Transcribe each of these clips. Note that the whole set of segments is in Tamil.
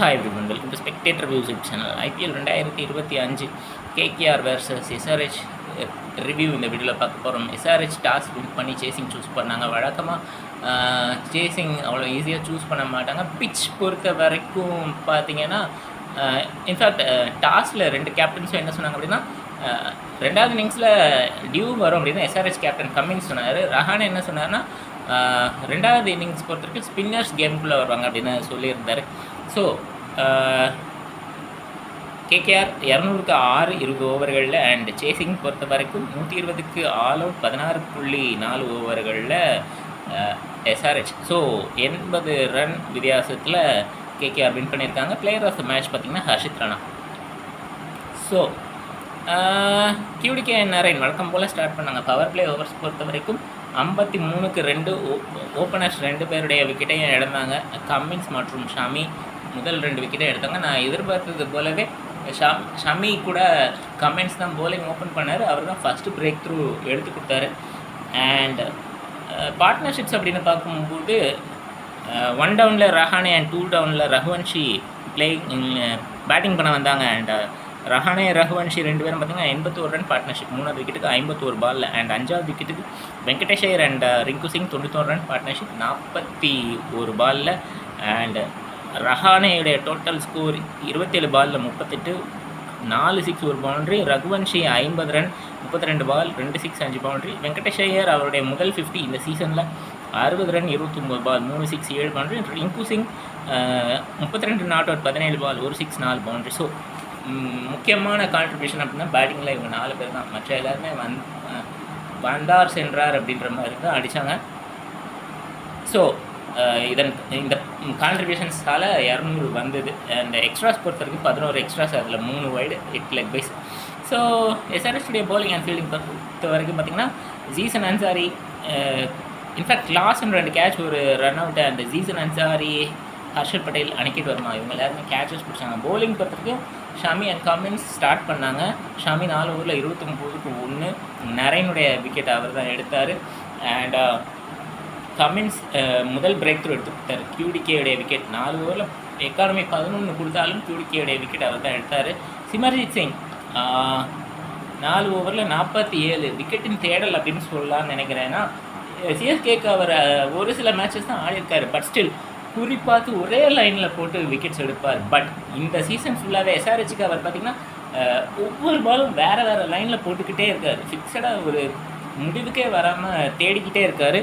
Hi everyone, welcome to spectator views YouTube channel. IPL 2025 KKR versus SRH review இந்த வீடியோவில் பார்க்க போகிறோம். எஸ்ஆர்ஹெச் டாஸ் வின் பண்ணி சேசிங் சூஸ் பண்ணாங்க. வழக்கமாக சேசிங் அவ்வளோ ஈஸியாக சூஸ் பண்ண மாட்டாங்க. பிட்ச் பொறுத்த வரைக்கும் பார்த்தீங்கன்னா, இன்ஃபேக்ட் டாஸில் 2 கேப்டன்ஸும் என்ன சொன்னாங்க அப்படின்னா, ரெண்டாவது இன்னிங்ஸில் டியூ வரும் அப்படின்னு எஸ்ஆர்ஹெச் கேப்டன் கம்மின்ஸ் சொன்னார். ரஹானே என்ன சொன்னார்னா, ரெண்டாவது இன்னிங்ஸ் பொறுத்த வரைக்கும் ஸ்பின்னர்ஸ் கேமுக்குள்ளே வருவாங்க அப்படின்னு சொல்லியிருந்தார். ஸோ கேகேஆர் 200க்கு 6 20 ஓவர்களில் அண்ட் சேசிங் பொறுத்த வரைக்கும் 120க்கு ஆல் அவுட் 16.4 ஓவர்களில் எஸ்ஆர்ஹெச். ஸோ 80 ரன் வித்தியாசத்தில் கேகேஆர் வின் பண்ணியிருக்காங்க. பிளேயர் ஆஃப் த மேட்ச் பார்த்திங்கன்னா Harshit Rana. So QDK Narine வழக்கம் போல் ஸ்டார்ட் பண்ணாங்க. பவர் பிளே ஓவர்ஸ் பொறுத்த வரைக்கும் 53க்கு 2 ஓப்பனர்ஸ் 2 பேருடைய விக்கெட்டையும் இழந்தாங்க. கம்மின்ஸ் மற்றும் ஷமி முதல் 2 விக்கெட்டை எடுத்தாங்க. நான் எதிர்பார்த்தது போலவே ஷமி கூட கம்மின்ஸ் தான் போலிங் ஓப்பன் பண்ணார். அவர் தான் ஃபஸ்ட்டு பிரேக் த்ரூ எடுத்து கொடுத்தாரு. அண்ட் பார்ட்னர்ஷிப்ஸ் அப்படின்னு பார்க்கும்போது 1 டவுனில் ரஹானே அண்ட் 2 டவுனில் ரகுவன்ஷி பேட்டிங் பண்ண வந்தாங்க. அண்ட் ரஹானே ரகுவன்ஷி 2 பேரும் பார்த்திங்கன்னா 81 ரன் பார்ட்னர்ஷிப். 3வது விக்கெட்டுக்கு 51 பால். அண்ட் 5வது விக்கெட்டுக்கு Venkatesh Iyer and Rinku Singh 91 run partnership 41 பாலில். அண்ட் ரஹானேயுடைய டோட்டல் ஸ்கோர் 27 பாலில் 38, 4 6 1 boundary. Raghuvanshi 50 run 32 ball 2 6 5 boundary. Venkatesh Iyer அவருடைய முதல் 50 இந்த சீசனில் 60 run 29 ball 3 6 7 boundary. Rinku Singh 32 not out 17 ball 1 6 4 boundary. So முக்கியமான கான்ட்ரிபியூஷன் அப்படின்னா பேட்டிங்கில் இவங்க 4 பேர் தான். மற்ற எல்லாருமே வந்தார் சென்றார் அப்படின்ற மாதிரி தான் அடித்தாங்க. ஸோ இந்த கான்ட்ரிபியூஷன்ஸால் 200 வந்தது. அண்ட் எக்ஸ்ட்ராஸ் பொறுத்த வரைக்கும் 11 எக்ஸ்ட்ராஸ், அதில் 3 வைடு 8 லெக் பைஸ். ஸோ எஸ்ஆர்ஹெச்சுடைய பவுலிங் அண்ட் ஃபீல்டிங் பொறுத்த வரைக்கும் பார்த்திங்கன்னா, ஜீசன் அன்சாரி இன்ஃபேக்ட் கிளாஸ்ன்னு 2 கேட்ச் ஒரு run out. And Zeeshan Ansari, Harshal Patel, Aniket Verma இவங்க எல்லாருமே கேட்சஸ் பிடிச்சாங்க. பவுலிங் பொறுத்த வரைக்கும் ஷமி அண்ட் கம்மின்ஸ் ஸ்டார்ட் பண்ணாங்க. ஷமி 4 ஓவரில் 29க்கு 1. நரேனுடைய விக்கெட் அவர் தான் எடுத்தார். அண்ட் கம்மின்ஸ் முதல் பிரேக் த்ரூ எடுத்து கொடுத்தார். QDKயுடைய விக்கெட் 4 ஓவரில் எக்கானமி 11 கொடுத்தாலும் QDKயுடைய விக்கெட் அவர் தான் எடுத்தார். சிமர்ஜித் சிங் 4 ஓவரில் 47 விக்கெட்டின் தேடல் அப்படின்னு சொல்லலாம்னு நினைக்கிறேன்னா, சிஎஸ்கேக்கு அவர் ஒரு சில மேட்சஸ் தான் ஆடிருக்காரு. பட் ஸ்டில் குறிப்பாக ஒரே லைனில் போட்டு விக்கெட்ஸ் எடுப்பார். பட் இந்த சீசன் ஃபுல்லாகவே எஸ்ஆர்ஹெச்சுக்கு அவர் பார்த்திங்கன்னா ஒவ்வொரு பாலும் வேறு லைனில் போட்டுக்கிட்டே இருக்கார். ஃபிக்ஸடாக ஒரு முடிவுக்கே வராமல் தேடிக்கிட்டே இருக்கார்.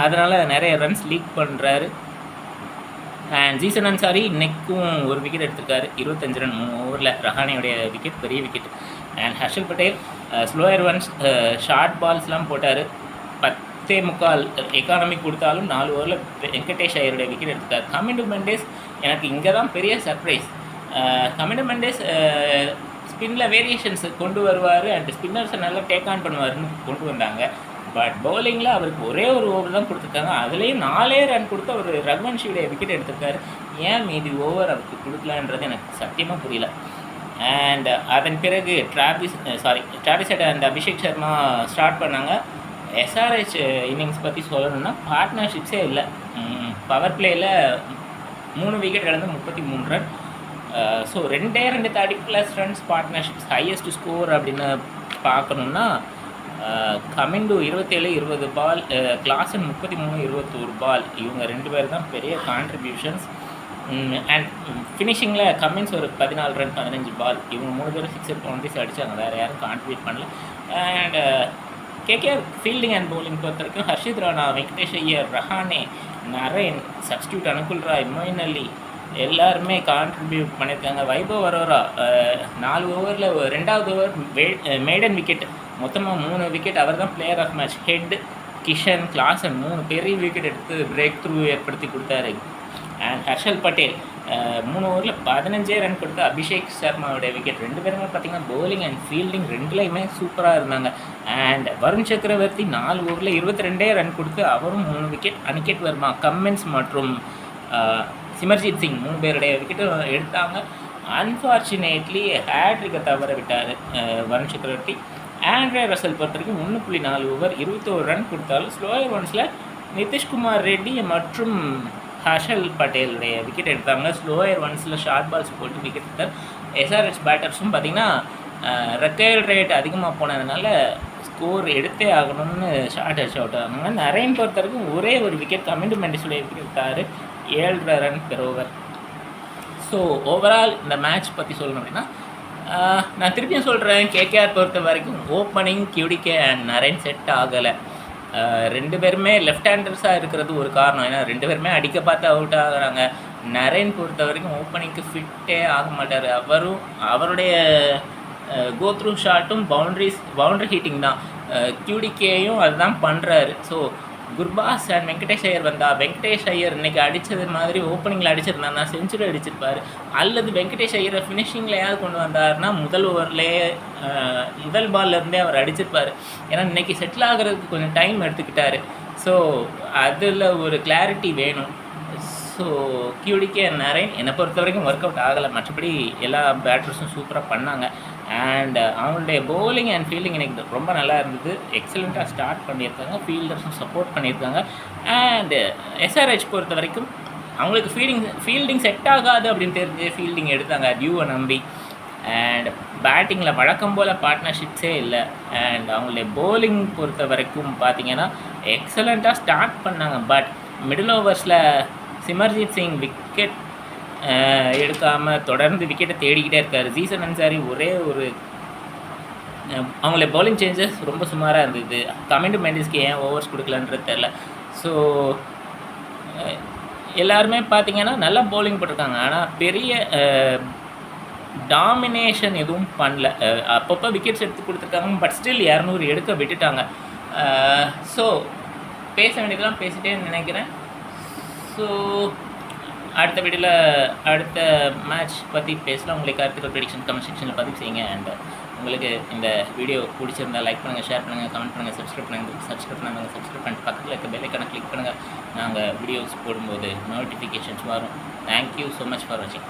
அதனால் நிறைய ரன்ஸ் லீக் பண்ணுறாரு. அண்ட் ஜீசன் அன்சாரி இன்றைக்கும் ஒரு விக்கெட் எடுத்திருக்காரு. 25 ரன் 3 ஓவரில். ரஹானேயுடைய விக்கெட் பெரிய wicket. And Harshal Patel slower ones short பால்ஸ்லாம் போட்டார். 10.25 எக்கானமி கொடுத்தாலும் 4 ஓவரில் வெங்கடேஷ் ஐயருடைய விக்கெட் எடுத்துட்டார். கமிண்டு மெண்டேஸ் எனக்கு இங்கே தான் பெரிய சர்ப்ரைஸ். கமிண்டு மெண்டேஸ் ஸ்பின்னில் வேரியேஷன்ஸ் கொண்டு வருவார் அண்ட் ஸ்பின்னர்ஸை நல்லா டேக் ஆன் பண்ணுவார்னு கொண்டு வந்தாங்க. பட் பவுலிங்கில் அவருக்கு ஒரே ஒரு ஓவர் தான் கொடுத்துருக்காங்க. அதுலேயும் 4 ரன் கொடுத்து அவர் ரகுவன்ஷியுடைய விக்கெட் எடுத்திருக்காரு. ஏன் மீதி ஓவர் அவருக்கு கொடுக்கலான்றது எனக்கு சத்தியமாக புரியல. அண்ட் அதன் பிறகு Travis head and Abhishek Sharma start பண்ணாங்க. எஸ்ஆர்ஹெச் இன்னிங்ஸ் பற்றி சொல்லணும்னா பார்ட்னர்ஷிப்ஸே இல்லை. பவர் பிளேயில் 3 விக்கெட் இழந்து 33 run. So 2 30+ runs partnerships. Highest score அப்படின்னு பார்க்கணுன்னா கமிண்டு 27 20 பால், கிளாசன் 33 21 பால். இவங்க 2 பேர் தான் பெரிய கான்ட்ரிபியூஷன்ஸ். அண்ட் ஃபினிஷிங்கில் கம்மின்ஸ் ஒரு 14 ரன் 15 பால். இவங்க 3 பேரும் 6 பவுண்டரிஸ் அடித்தாங்க. வேறு யாரும் கான்ட்ரிபியூட் பண்ணல. And KKR fielding and bowling பொறுத்த வரைக்கும் ஹர்ஷித் ராணா, வெங்கடேஷ் ஐயர், ரஹானே, நரேன், சப்ஸ்டியூட் அனுகுல் ராய், மொயின் அலி எல்லாருமே கான்ட்ரிபியூட் பண்ணியிருக்காங்க. வைபவ் அரோரா 4 ஓவரில் 2வது ஓவர் மேடன் விக்கெட். மொத்தமாக 3 விக்கெட். அவர் தான் player of match. Head, Kishan, Klaasen 3 பெரிய விக்கெட் எடுத்து பிரேக் த்ரூ ஏற்படுத்தி கொடுத்தாரு. அண்ட் ஹர்ஷல் பட்டேல் 3 ஓவரில் 15 ரன் கொடுத்து அபிஷேக் சர்மாவுடைய விக்கெட். 2 பேருமே பார்த்திங்கன்னா பவுலிங் அண்ட் ஃபீல்டிங் 2லையுமே சூப்பராக இருந்தாங்க. அண்ட் வருண் சக்கரவர்த்தி 4 ஓவரில் 22 ரன் கொடுத்து அவரும் 3 விக்கெட். அனிகேட் வர்மா, கம்மின்ஸ் மற்றும் சிமர்ஜித் சிங் 3 பேருடைய விக்கெட்டும் எடுத்தாங்க. அன்ஃபார்ச்சுனேட்லி ஹேட்ரிக்கை தவற விட்டார் வருண் சக்கரவர்த்தி. ஆண்ட்ரே ரசல் பொறுத்த வரைக்கும் 1.4 ஓவர் 21 ரன் கொடுத்தாலும் ஸ்லோயர் ஒன்ஸில் நிதிஷ்குமார் ரெட்டி மற்றும் ஹர்ஷல் பட்டேலுடைய விக்கெட் எடுத்தாங்க. ஸ்லோயர் ஒன்ஸில் ஷார்ட் பால்ஸ் போட்டு விக்கெட் எடுத்தார். எஸ்ஆர்ஹெச் பேட்டர்ஸும் பார்த்திங்கன்னா ரெக்கையல் ரேட் அதிகமாக போனதுனால ஸ்கோர் எடுத்தே ஆகணும்னு ஷார்ட் அவுட் ஆனாங்க. நரேன் பொறுத்த வரைக்கும் ஒரே ஒரு விக்கெட் கமிண்டு மெண்டிஸுடைய விக்கெட் எடுத்தார், 7 run per over. So overall இந்த மேட்ச் பற்றி சொல்லணும் அப்படின்னா நான் திருப்பியும் சொல்கிறேன், கேகேஆர் பொறுத்த வரைக்கும் ஓப்பனிங் கியூடிகே அண்ட் நரேன் செட் ஆகலை. 2 பேருமே லெஃப்ட் ஹேண்டர்ஸாக இருக்கிறது ஒரு காரணம். ஏன்னா 2 பேருமே அடிக்க பார்த்து அவுட் ஆகுறாங்க. நரேன் பொறுத்த வரைக்கும் ஓப்பனிங்க்கு ஃபிட்டே ஆக மாட்டார். அவருடைய கோ த்ரூ ஷாட்டும் பவுண்ட்ரி ஹீட்டிங் தான். கியூடிகேயும் அதுதான் பண்ணுறாரு. ஸோ குர்பாஸ் அண்ட் வெங்கடேஷ் ஐயர் வெங்கடேஷ் ஐயர் இன்றைக்கி அடித்தது மாதிரி ஓப்பனிங்கில் அடிச்சிருந்தாருன்னா செஞ்சுரி அடிச்சிருப்பார். அல்லது வெங்கடேஷ் ஐயரை ஃபினிஷிங்லையாவது கொண்டு வந்தாருன்னா முதல் ஓவர்லேயே முதல் பால்லேருந்தே அவர் அடிச்சிருப்பார். ஏன்னா இன்றைக்கி செட்டில் ஆகிறதுக்கு கொஞ்சம் டைம் எடுத்துக்கிட்டார். ஸோ அதில் ஒரு கிளாரிட்டி வேணும். ஸோ கியூடிகே நரேன் என்னை பொறுத்த வரைக்கும் ஒர்க் அவுட் ஆகலை. மற்றபடி எல்லா பேட்டர்ஸும் சூப்பராக பண்ணாங்க. அண்ட் அவங்களுடைய பவுலிங் அண்ட் ஃபீல்டிங் எனக்கு ரொம்ப நல்லா இருந்தது. எக்ஸலண்ட்டாக ஸ்டார்ட் பண்ணியிருக்காங்க, ஃபீல்டர்ஸும் சப்போர்ட் பண்ணியிருக்காங்க. அண்ட் எஸ்ஆர்ஹெச் பொறுத்த வரைக்கும் அவங்களுக்கு ஃபீல்டிங் செட் ஆகாது அப்படின்னு தெரிஞ்சு ஃபீல்டிங் எடுத்தாங்க டியூவை நம்பி. அண்ட் பேட்டிங்கில் வழக்கம் போல் பார்ட்னர்ஷிப்ஸே இல்லை. அண்ட் அவங்களுடைய பவுலிங் பொறுத்த வரைக்கும் பார்த்திங்கன்னா எக்ஸலண்ட்டாக ஸ்டார்ட் பண்ணாங்க. பட் மிடில் ஓவர்ஸில் சிமர்ஜித் சிங் விக்கெட் எடுக்காமல் தொடர்ந்து விக்கெட்டை தேடிக்கிட்டே இருக்கார். ஜீசன் அன்சாரி ஒரே ஒரு அவங்கள பவுலிங் சேஞ்சஸ் ரொம்ப சுமாராக இருந்தது. கமிண்டு மெண்டிஸ்க்கு ஏன் ஓவர்ஸ் கொடுக்கலன்றது தெரில. ஸோ எல்லாருமே பார்த்திங்கன்னா நல்லா பவுலிங் போட்டிருக்காங்க. ஆனால் பெரிய டாமினேஷன் எதுவும் பண்ணல. அப்பப்போ விக்கெட்ஸ் எடுத்து கொடுத்துருக்காங்க. பட் ஸ்டில் 200 எடுக்க விட்டுட்டாங்க. ஸோ பேச வேண்டியதெல்லாம் பேசிட்டேன்னு நினைக்கிறேன். ஸோ அடுத்த வீடியோவில் அடுத்த மேட்ச் பற்றி பேசலாம். உங்களுக்கு கருத்துக்கள் ப்ரெடிக்ஷன் கமெண்ட் செக்ஷனில் பதிவு செய்யுங்க. அண்ட் உங்களுக்கு இந்த வீடியோ பிடிச்சிருந்தால் லைக் பண்ணுங்கள், ஷேர் பண்ணுங்கள், கமெண்ட் பண்ணுங்கள், சப்ஸ்கிரைப் பண்ணுங்கள். சப்ஸ்கிரைப் பண்ணிட்டு பக்கத்தில் இருக்க பெல் ஐக்கானை கிளிக் பண்ணுங்கள். நாங்கள் வீடியோஸ் போடும்போது நோட்டிஃபிகேஷன்ஸ் வரும். தேங்க்யூ ஸோ மச் ஃபார் வாட்சிங்.